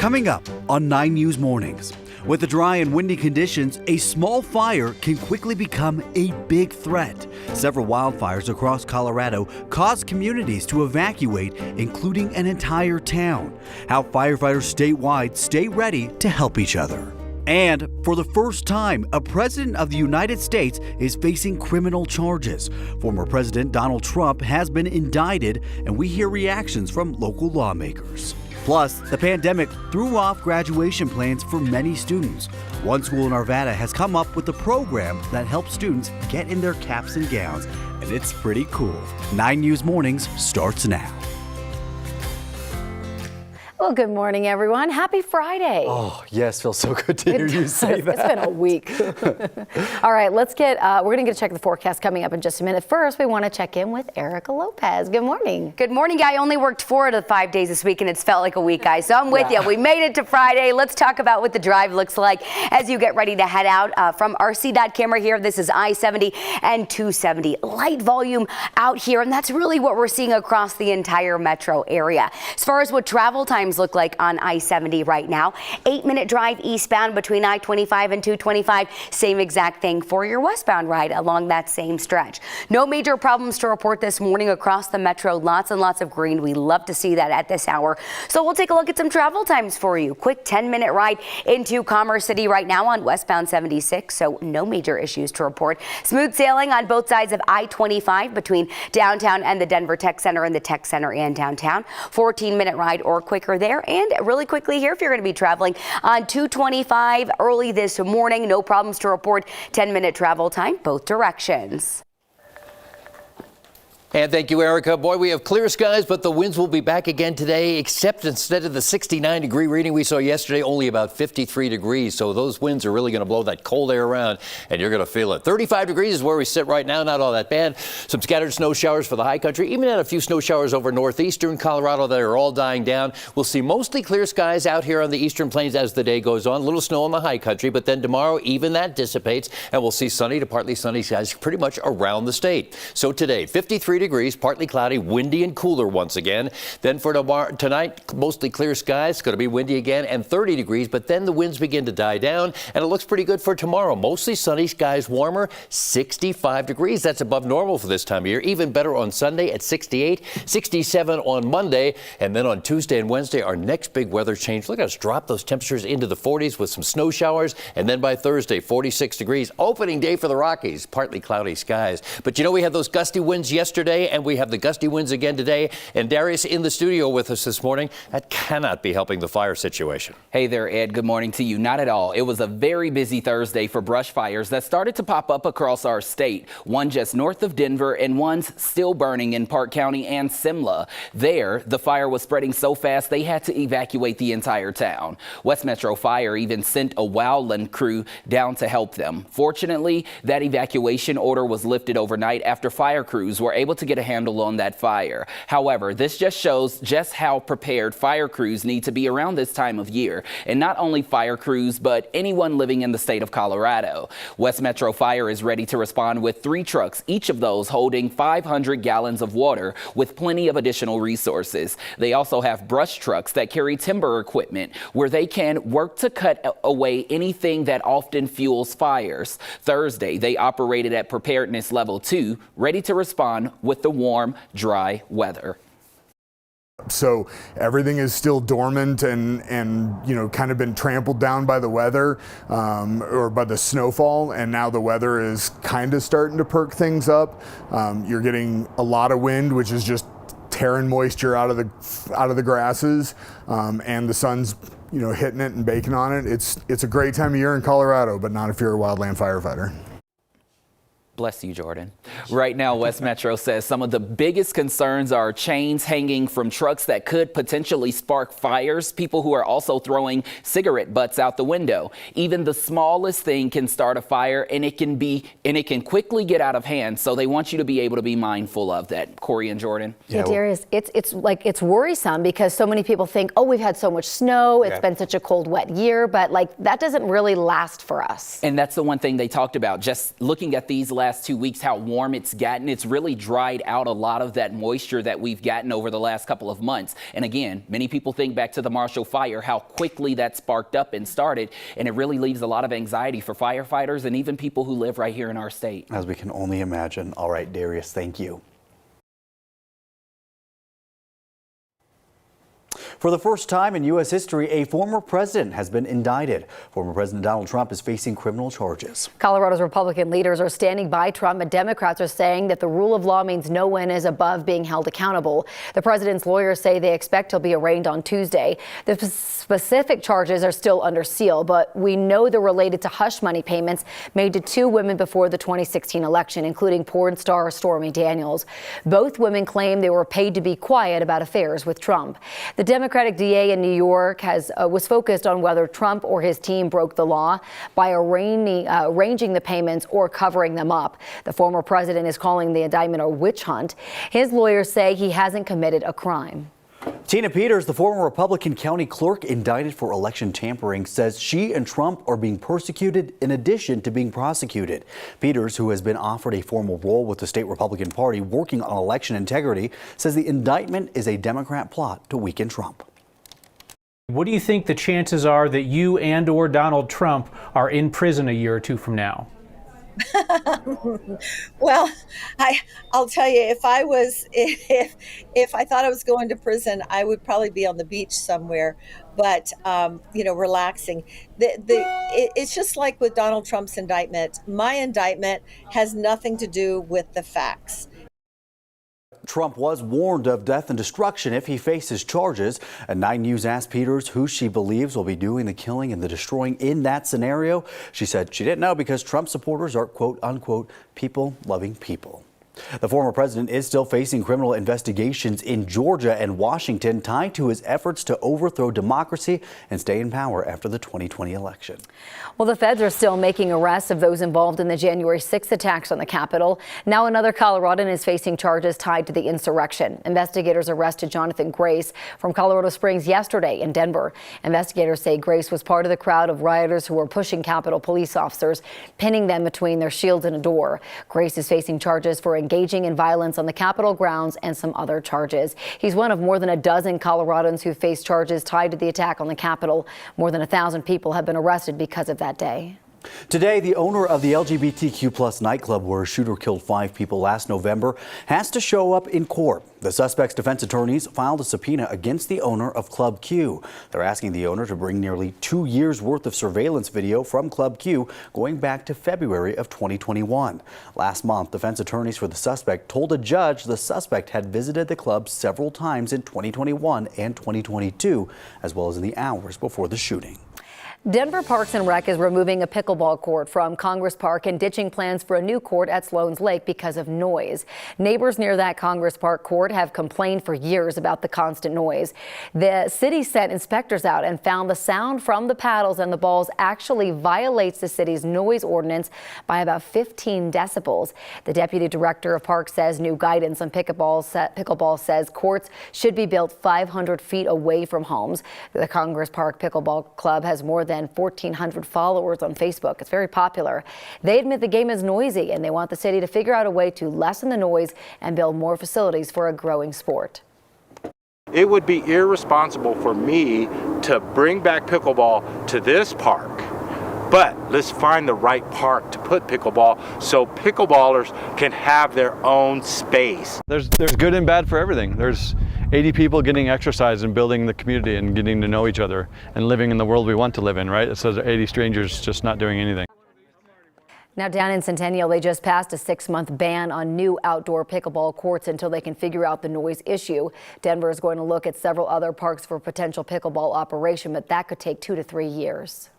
Coming up on 9 News Mornings. With the dry and windy conditions, a small fire can quickly become a big threat. Several wildfires across Colorado caused communities to evacuate, including an entire town. How firefighters statewide stay ready to help each other. And for the first time, a president of the United States is facing criminal charges. Former President Donald Trump has been indicted, and we hear reactions from local lawmakers. Plus, the pandemic threw off graduation plans for many students. One school in Arvada has come up with a program that helps students get in their caps and gowns, and it's pretty cool. 9 News Mornings starts now. Well, good morning, everyone. Happy Friday. Oh, yes, feels so good to hear you say that. It's been a week. All right, we're going to get a check of the forecast coming up in just a minute. First, we want to check in with Erica Lopez. Good morning. Good morning, guy. I only worked 4 out of 5 days this week, and it's felt like a week, guys. So I'm with you. We made it to Friday. Let's talk about what the drive looks like as you get ready to head out from our CDOT camera here. This is I-70 and 270. Light volume out here, and that's really what we're seeing across the entire metro area. As far as what travel times look like on I-70 right now, 8-minute drive eastbound between I-25 and 225. Same exact thing for your westbound ride along that same stretch. No major problems to report this morning across the metro. Lots and lots of green. We love to see that at this hour. So we'll take a look at some travel times for you. Quick 10-minute ride into Commerce City right now on westbound 76. So no major issues to report. Smooth sailing on both sides of I-25 between downtown and the Denver Tech Center and the Tech Center and downtown. 14-minute ride or quicker there. And really quickly here, if you're going to be traveling on 225 early this morning, no problems to report. 10-minute travel time both directions. And thank you, Erica. Boy, we have clear skies, but the winds will be back again today, except instead of the 69-degree reading we saw yesterday, only about 53 degrees. So those winds are really going to blow that cold air around, and you're going to feel it. 35 degrees is where we sit right now, not all that bad. Some scattered snow showers for the high country, even had a few snow showers over northeastern Colorado that are all dying down. We'll see mostly clear skies out here on the eastern plains as the day goes on. A little snow on the high country, but then tomorrow, even that dissipates, and we'll see sunny to partly sunny skies pretty much around the state. So today, 53 degrees, partly cloudy, windy and cooler once again. Then for tomorrow, tonight, mostly clear skies. It's going to be windy again and 30 degrees, but then the winds begin to die down, and it looks pretty good for tomorrow. Mostly sunny skies, warmer, 65 degrees. That's above normal for this time of year. Even better on Sunday at 68, 67 on Monday, and then on Tuesday and Wednesday, our next big weather change. Look at us drop those temperatures into the 40s with some snow showers, and then by Thursday, 46 degrees. Opening day for the Rockies, partly cloudy skies. But you know, we had those gusty winds yesterday, and we have the gusty winds again today. And Darius in the studio with us this morning. That cannot be helping the fire situation. Hey there, Ed. Good morning to you. Not at all. It was a very busy Thursday for brush fires that started to pop up across our state. One just north of Denver and one's still burning in Park County and Simla. There, the fire was spreading so fast they had to evacuate the entire town. West Metro Fire even sent a wildland crew down to help them. Fortunately, that evacuation order was lifted overnight after fire crews were able to get a handle on that fire. However, this just shows just how prepared fire crews need to be around this time of year. And not only fire crews, but anyone living in the state of Colorado. West Metro Fire is ready to respond with 3 trucks, each of those holding 500 gallons of water with plenty of additional resources. They also have brush trucks that carry timber equipment where they can work to cut away anything that often fuels fires. Thursday, they operated at preparedness level 2, ready to respond with the warm, dry weather. So everything is still dormant and you know, kind of been trampled down by the weather or by the snowfall, and now the weather is kind of starting to perk things up. You're getting a lot of wind, which is just tearing moisture out of the grasses, and the sun's, you know, hitting it and baking on it. It's a great time of year in Colorado, but not if you're a wildland firefighter. Bless you, Jordan. Right now, West Metro says some of the biggest concerns are chains hanging from trucks that could potentially spark fires, people who are also throwing cigarette butts out the window. Even the smallest thing can start a fire, and it can quickly get out of hand. So they want you to be able to be mindful of that. Corey and Jordan. Yeah, Darius, it's worrisome because so many people think, oh, we've had so much snow. It's been such a cold, wet year, but like that doesn't really last for us. And that's the one thing they talked about. Just looking at these last last 2 weeks how warm it's gotten. It's really dried out a lot of that moisture that we've gotten over the last couple of months. And again, many people think back to the Marshall Fire, how quickly that sparked up and started. And it really leaves a lot of anxiety for firefighters and even people who live right here in our state. As we can only imagine. All right, Darius, thank you. For the first time in U.S. history, a former president has been indicted. Former President Donald Trump is facing criminal charges. Colorado's Republican leaders are standing by Trump, and Democrats are saying that the rule of law means no one is above being held accountable. The president's lawyers say they expect he'll be arraigned on Tuesday. The specific charges are still under seal, but we know they're related to hush money payments made to two women before the 2016 election, including porn star Stormy Daniels. Both women claim they were paid to be quiet about affairs with Trump. The Democratic DA in New York was focused on whether Trump or his team broke the law by arranging the payments or covering them up. The former president is calling the indictment a witch hunt. His lawyers say he hasn't committed a crime. Tina Peters, the former Republican county clerk indicted for election tampering, says she and Trump are being persecuted in addition to being prosecuted. Peters, who has been offered a formal role with the state Republican Party working on election integrity, says the indictment is a Democrat plot to weaken Trump. What do you think the chances are that you and or Donald Trump are in prison a year or two from now? Well, I'll tell you, if I thought I was going to prison, I would probably be on the beach somewhere, but relaxing. It's just like with Donald Trump's indictment. My indictment has nothing to do with the facts. Trump was warned of death and destruction if he faces charges. And 9 News asked Peters who she believes will be doing the killing and the destroying in that scenario. She said she didn't know because Trump supporters are, quote unquote, people loving people. The former president is still facing criminal investigations in Georgia and Washington tied to his efforts to overthrow democracy and stay in power after the 2020 election. Well, the feds are still making arrests of those involved in the January 6th attacks on the Capitol. Now another Coloradan is facing charges tied to the insurrection. Investigators arrested Jonathan Grace from Colorado Springs yesterday in Denver. Investigators say Grace was part of the crowd of rioters who were pushing Capitol police officers, pinning them between their shields and a door. Grace is facing charges for engaging in violence on the Capitol grounds and some other charges. He's one of more than a dozen Coloradans who face charges tied to the attack on the Capitol. More than 1,000 people have been arrested because of that day. Today, the owner of the LGBTQ+ nightclub where a shooter killed 5 people last November has to show up in court. The suspect's defense attorneys filed a subpoena against the owner of Club Q. They're asking the owner to bring nearly 2 years worth of surveillance video from Club Q going back to February of 2021. Last month, defense attorneys for the suspect told a judge the suspect had visited the club several times in 2021 and 2022, as well as in the hours before the shooting. Denver Parks and Rec is removing a pickleball court from Congress Park and ditching plans for a new court at Sloan's Lake because of noise. Neighbors near that Congress Park court have complained for years about the constant noise. The city sent inspectors out and found the sound from the paddles and the balls actually violates the city's noise ordinance by about 15 decibels. The deputy director of parks says new guidance on pickleball says courts should be built 500 feet away from homes. The Congress Park Pickleball Club has more than 1,400 followers on Facebook. It's very popular. They admit the game is noisy and they want the city to figure out a way to lessen the noise and build more facilities for a growing sport. It would be irresponsible for me to bring back pickleball to this park, but let's find the right park to put pickleball so pickleballers can have their own space. There's good and bad for everything. There's 80 people getting exercise and building the community and getting to know each other and living in the world we want to live in, right? It says 80 strangers just not doing anything. Now down in Centennial, they just passed a 6-month ban on new outdoor pickleball courts until they can figure out the noise issue. Denver is going to look at several other parks for potential pickleball operation, but that could take 2 to 3 years.